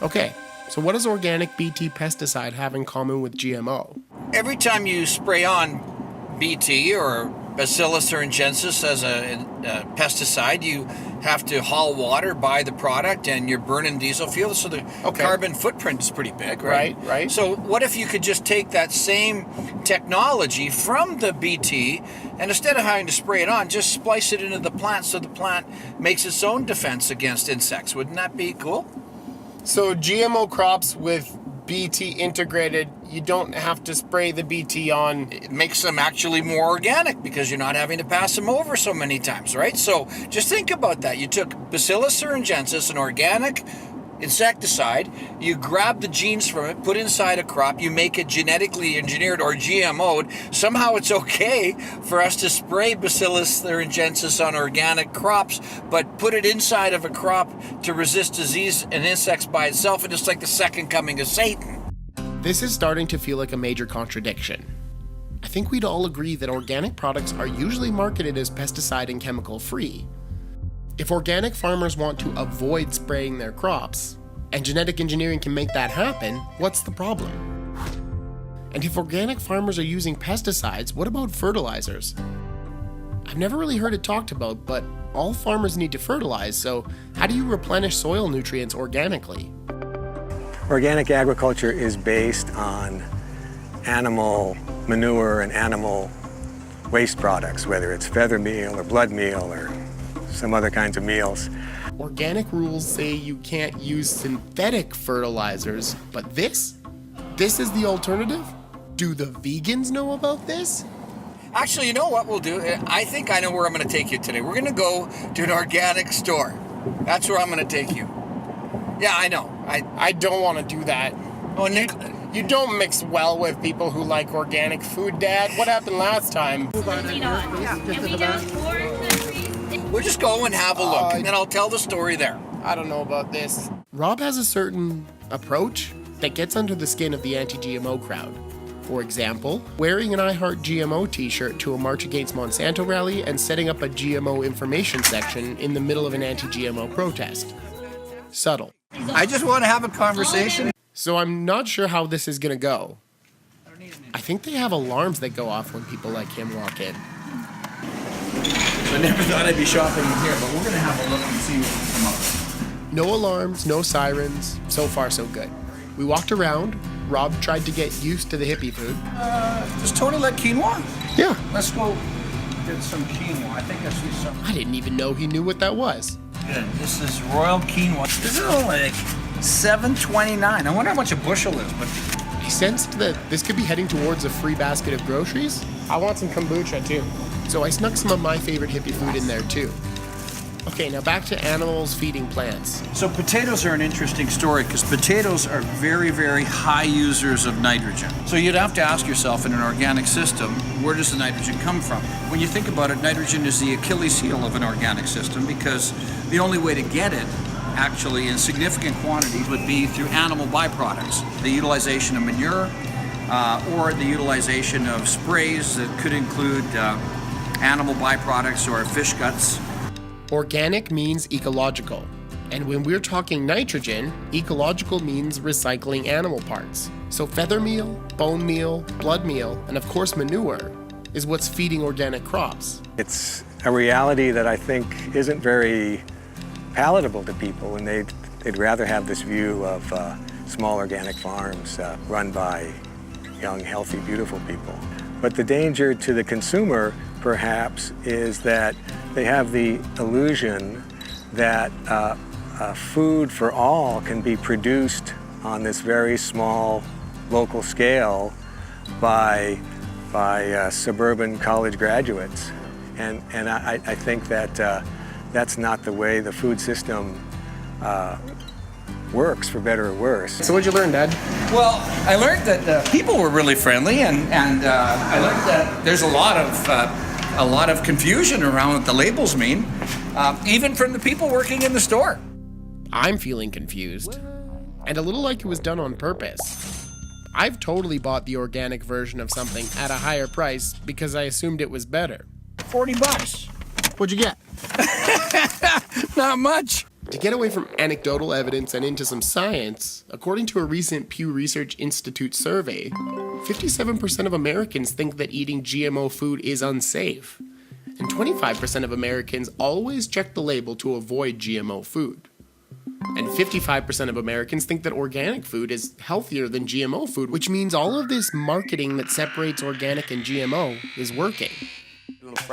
Okay, so what does organic Bt pesticide have in common with GMO? Every time you spray on Bt or Bacillus thuringiensis as a pesticide, you have to haul water by the product and you're burning diesel fuel, so the carbon footprint is pretty big, right? Right. So what if you could just take that same technology from the Bt and instead of having to spray it on, just splice it into the plant so the plant makes its own defense against insects? Wouldn't that be cool? So GMO crops with Bt integrated, you don't have to spray the Bt on. It makes them actually more organic because you're not having to pass them over so many times, right? So just think about that. You took Bacillus thuringiensis, an organic insecticide, you grab the genes from it, put inside a crop, you make it genetically engineered or GMO'd. Somehow it's okay for us to spray Bacillus thuringiensis on organic crops, but put it inside of a crop to resist disease and insects by itself, and it's like the second coming of Satan. This is starting to feel like a major contradiction. I think we'd all agree that organic products are usually marketed as pesticide and chemical free. If organic farmers want to avoid spraying their crops, and genetic engineering can make that happen, what's the problem? And if organic farmers are using pesticides, what about fertilizers? I've never really heard it talked about, but all farmers need to fertilize, so how do you replenish soil nutrients organically? Organic agriculture is based on animal manure and animal waste products, whether it's feather meal or blood meal or some other kinds of meals. Organic rules say you can't use synthetic fertilizers, but this is the alternative? Do the vegans know about this? Actually, you know what we'll do? I think I know where I'm going to take you today. We're going to go to an organic store. That's where I'm going to take you. Yeah, I know. I don't want to do that. Oh, Nick, you don't mix well with people who like organic food, Dad. What happened last time? we'll just go and have a look, and then I'll tell the story there. I don't know about this. Rob has a certain approach that gets under the skin of the anti-GMO crowd. For example, wearing an I Heart GMO t-shirt to a March Against Monsanto rally and setting up a GMO information section in the middle of an anti-GMO protest. Subtle. I just want to have a conversation. So I'm not sure how this is going to go. I think they have alarms that go off when people like him walk in. I never thought I'd be shopping in here, but we're going to have a look and see what we come up with. No alarms, no sirens. So far, so good. We walked around. Rob tried to get used to the hippie food. Does Tony like quinoa? Yeah. Let's go get some quinoa. I think I see some. I didn't even know he knew what that was. Good. This is royal quinoa. This is only like $7.29. I wonder how much a bushel is, but I sensed that this could be heading towards a free basket of groceries. I want some kombucha too. So I snuck some of my favorite hippie food in there too. Okay, now back to animals feeding plants. So potatoes are an interesting story because potatoes are very, very high users of nitrogen. So you'd have to ask yourself in an organic system, where does the nitrogen come from? When you think about it, nitrogen is the Achilles heel of an organic system because the only way to get it actually in significant quantities would be through animal byproducts. The utilization of manure or the utilization of sprays that could include animal byproducts or fish guts. Organic means ecological. And when we're talking nitrogen, ecological means recycling animal parts. So feather meal, bone meal, blood meal, and of course manure is what's feeding organic crops. It's a reality that I think isn't very palatable to people, and they'd rather have this view of small organic farms run by young, healthy, beautiful people. But the danger to the consumer, perhaps, is that they have the illusion that food for all can be produced on this very small local scale by suburban college graduates. And I think that that's not the way the food system works, for better or worse. So what'd you learn, Dad? Well, I learned that people were really friendly, and I learned that there's a lot of confusion around what the labels mean, even from the people working in the store. I'm feeling confused, and a little like it was done on purpose. I've totally bought the organic version of something at a higher price because I assumed it was better. $40. What'd you get? Not much. To get away from anecdotal evidence and into some science, according to a recent Pew Research Institute survey, 57% of Americans think that eating GMO food is unsafe, and 25% of Americans always check the label to avoid GMO food. And 55% of Americans think that organic food is healthier than GMO food, which means all of this marketing that separates organic and GMO is working.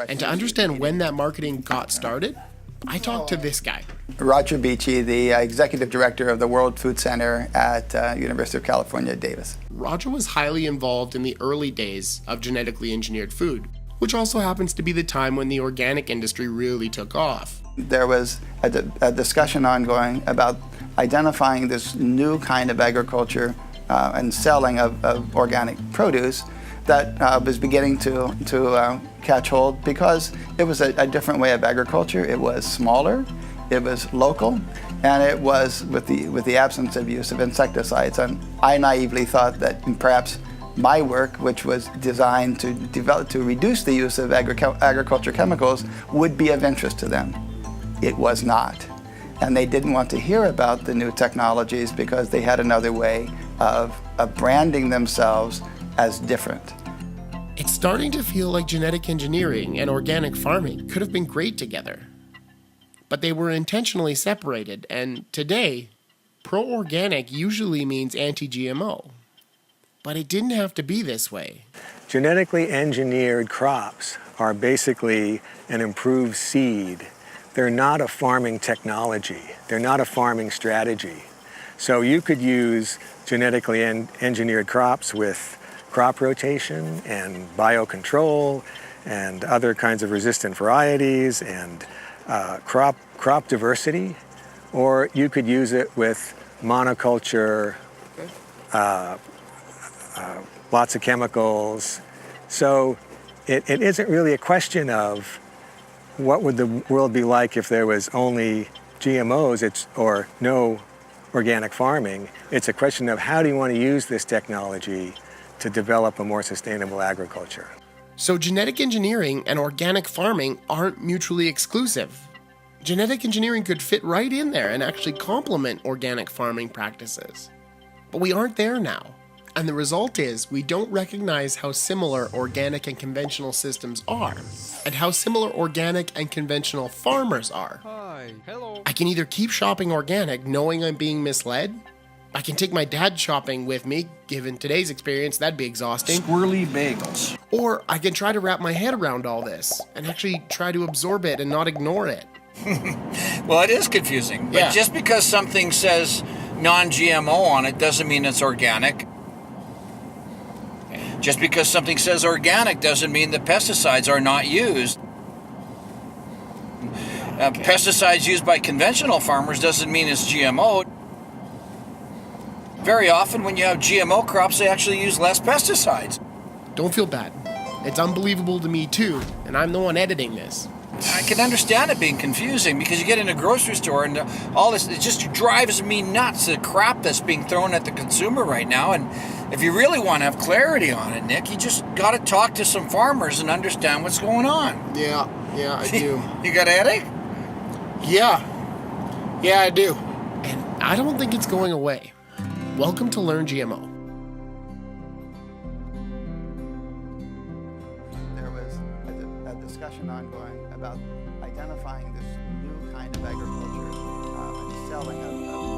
And to understand when that marketing got started, I talked to this guy. Roger Beachy, the executive director of the World Food Center at University of California, Davis. Roger was highly involved in the early days of genetically engineered food, which also happens to be the time when the organic industry really took off. There was a discussion ongoing about identifying this new kind of agriculture and selling of organic produce that was beginning to catch hold because it was a different way of agriculture. It was smaller, it was local, and it was with the absence of use of insecticides. And I naively thought that perhaps my work, which was designed to reduce the use of agriculture chemicals, would be of interest to them. It was not. And they didn't want to hear about the new technologies because they had another way of branding themselves as different. It's starting to feel like genetic engineering and organic farming could have been great together. But they were intentionally separated, and today, pro-organic usually means anti-GMO. But it didn't have to be this way. Genetically engineered crops are basically an improved seed. They're not a farming technology. They're not a farming strategy. So you could use genetically engineered crops with crop rotation and biocontrol and other kinds of resistant varieties and crop diversity, or you could use it with monoculture, lots of chemicals. So it isn't really a question of what would the world be like if there was only GMOs or no organic farming. It's a question of how do you want to use this technology to develop a more sustainable agriculture. So genetic engineering and organic farming aren't mutually exclusive. Genetic engineering could fit right in there and actually complement organic farming practices. But we aren't there now. And the result is we don't recognize how similar organic and conventional systems are, and how similar organic and conventional farmers are. Hi, hello. I can either keep shopping organic knowing I'm being misled. I can take my dad shopping with me, given today's experience, that'd be exhausting. Squirrely bagels. Or I can try to wrap my head around all this and actually try to absorb it and not ignore it. Well, it is confusing, but Yeah. just because something says non-GMO on it doesn't mean it's organic. Just because something says organic doesn't mean that pesticides are not used. Pesticides used by conventional farmers doesn't mean it's GMO. Very often when you have GMO crops, they actually use less pesticides. Don't feel bad. It's unbelievable to me too, and I'm the one editing this. I can understand it being confusing because you get in a grocery store and all this, it just drives me nuts, the crap that's being thrown at the consumer right now. And if you really want to have clarity on it, Nick, you just got to talk to some farmers and understand what's going on. Yeah, I do. You got a headache? Yeah, I do. And I don't think it's going away. Welcome to Learn GMO. There was a discussion ongoing about identifying this new kind of agriculture and selling of